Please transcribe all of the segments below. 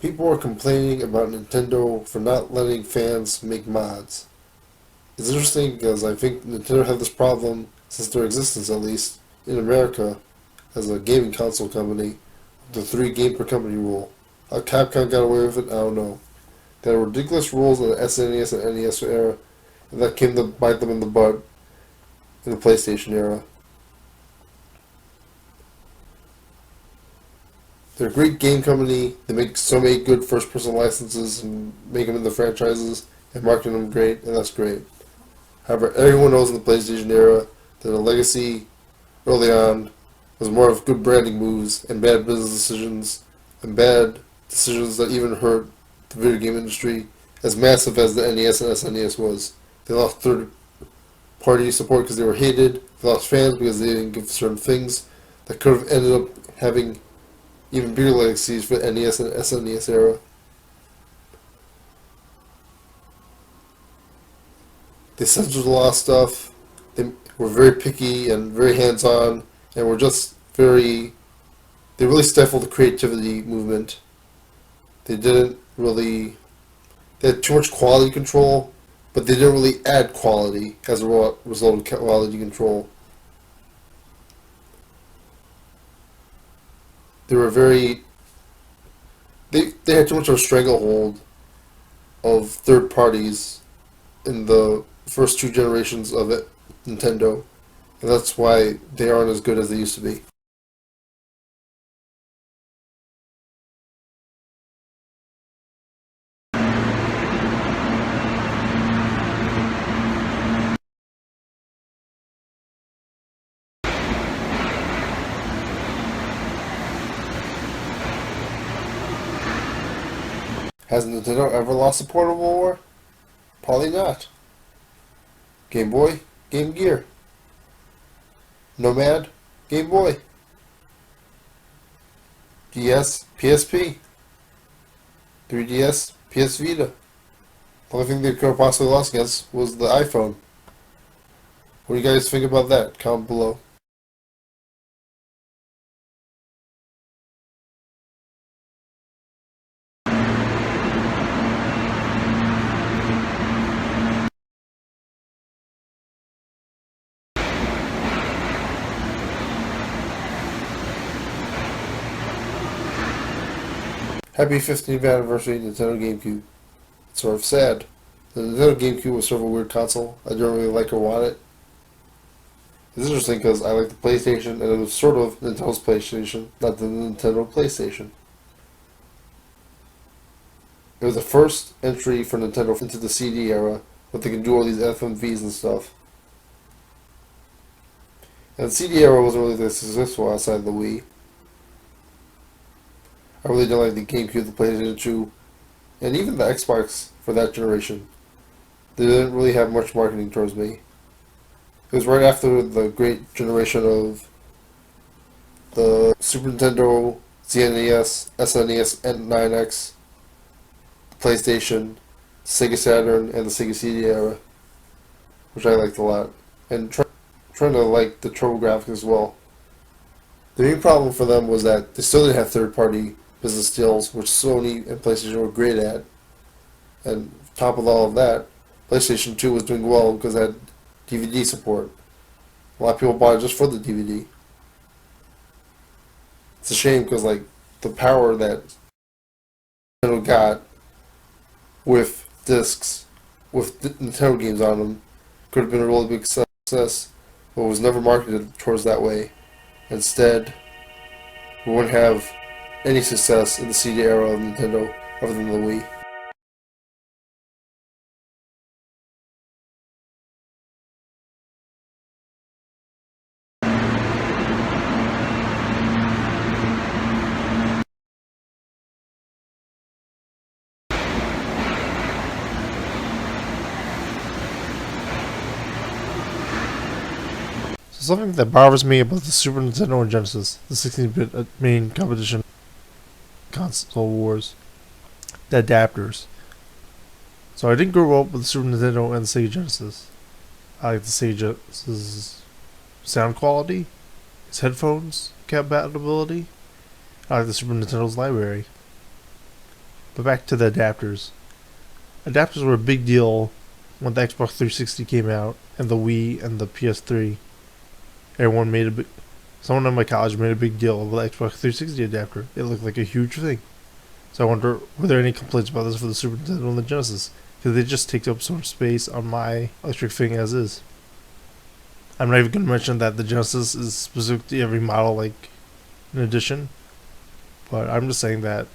People are complaining about Nintendo for not letting fans make mods. It's interesting because I think Nintendo had this problem since their existence, at least in America, as a gaming console company, the three game per company rule. How Capcom got away with it, I don't know. There were ridiculous rules in the SNES and NES era, and that came to bite them in the butt in the PlayStation era. They're a great game company. They make so many good first-person licenses and make them into franchises and market them great, and that's great. However, everyone knows in the PlayStation era that the legacy early on was more of good branding moves and bad business decisions and bad decisions that even hurt the video game industry as massive as the NES and SNES was. They lost third-party support because they were hated. They lost fans because they didn't give certain things that could have ended up having even bigger legacies for the NES and SNES era. They censored a lot of stuff. They were very picky and very hands-on, and were just very. They really stifled the creativity movement. They didn't really. They had too much quality control, but they didn't really add quality as a result of quality control. They were very. They had too much of a stranglehold of third parties in the first two generations of it, Nintendo, and that's why they aren't as good as they used to be. Has Nintendo ever lost a portable war? Probably not. Game Boy, Game Gear. Nomad, Game Boy. DS, PSP. 3DS, PS Vita. The only thing they could have possibly lost against was the iPhone. What do you guys think about that? Comment below. Happy 15th anniversary Nintendo GameCube. It's sort of sad. The Nintendo GameCube was sort of a weird console. I don't really like or want it. It's interesting because I like the PlayStation, and it was sort of Nintendo's PlayStation, not the Nintendo PlayStation. It was the first entry for Nintendo into the CD era, but they can do all these FMVs and stuff. And the CD era wasn't really that successful outside of the Wii. I really didn't like the GameCube, the PlayStation 2, and even the Xbox for that generation. They didn't really have much marketing towards me. It was right after the great generation of the Super Nintendo, ZNES, SNES, and 9X, PlayStation, Sega Saturn, and the Sega CD era, which I liked a lot. And trying to like the TurboGrafx as well. The main problem for them was that they still didn't have third-party business deals, which Sony and PlayStation were great at. And top of all of that, PlayStation 2 was doing well because it had DVD support. A lot of people bought it just for the DVD. It's a shame because like the power that Nintendo got with discs, with Nintendo games on them, could have been a really big success, but was never marketed towards that way. Instead, we wouldn't have any success in the CD era of Nintendo other than the Wii. So something that bothers me about the Super Nintendo and Genesis, the 16-bit main competition console wars, the adapters. So I didn't grow up with the Super Nintendo and the Sega Genesis. I like the Sega Genesis sound quality, its headphones compatibility. I like the Super Nintendo's library. But back to the adapters. Adapters were a big deal when the Xbox 360 came out and the Wii and the PS3. Everyone made a big. Someone in my college made a big deal of the Xbox 360 adapter. It looked like a huge thing. So I wonder, were there any complaints about this for the Super Nintendo and the Genesis? Because they just take up so much space on my electric thing as is. I'm not even going to mention that the Genesis is specific to every model, like in addition. But I'm just saying that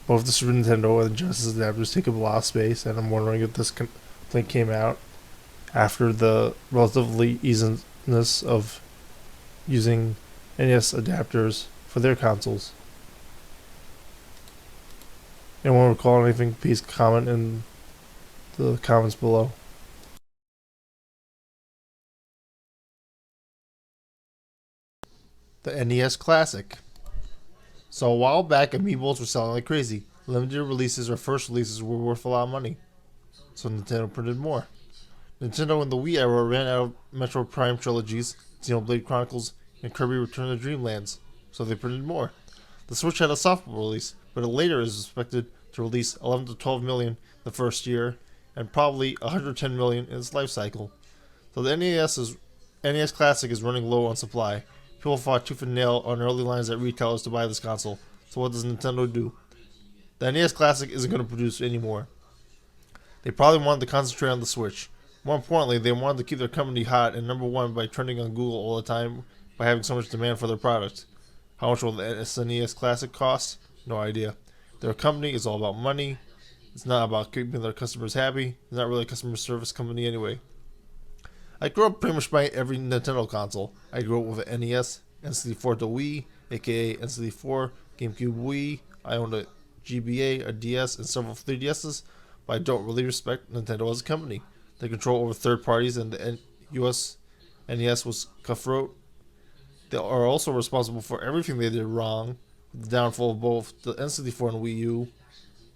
both the Super Nintendo and the Genesis adapters take up a lot of space, and I'm wondering if this thing came out after the relatively easiness of using NES adapters for their consoles. Anyone recall anything? Please comment in the comments below. The NES Classic. So a while back, amiibos were selling like crazy. Limited releases or first releases were worth a lot of money. So Nintendo printed more. Nintendo in the Wii era ran out of Metroid Prime trilogies, Xenoblade Chronicles, and Kirby Return to Dreamlands, so they printed more. The Switch had a software release, but it later is expected to release 11 to 12 million the first year, and probably 110 million in its life cycle. So the NES Classic is running low on supply. People fought tooth and nail on early lines at retailers to buy this console. So what does Nintendo do? The NES Classic isn't going to produce anymore. They probably wanted to concentrate on the Switch. More importantly, they wanted to keep their company hot and number one by trending on Google all the time by having so much demand for their product. How much will the SNES Classic cost? No idea. Their company is all about money. It's not about keeping their customers happy. It's not really a customer service company anyway. I grew up pretty much buying every Nintendo console. I grew up with an NES, N64 to Wii, aka N64, GameCube Wii. I owned a GBA, a DS, and several 3DSs, but I don't really respect Nintendo as a company. They control over third parties, and the US NES was cutthroat. They are also responsible for everything they did wrong, with the downfall of both the N64 and Wii U,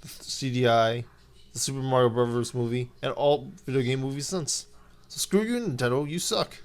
the CDI, the Super Mario Bros. Movie, and all video game movies since. So screw you, Nintendo, you suck.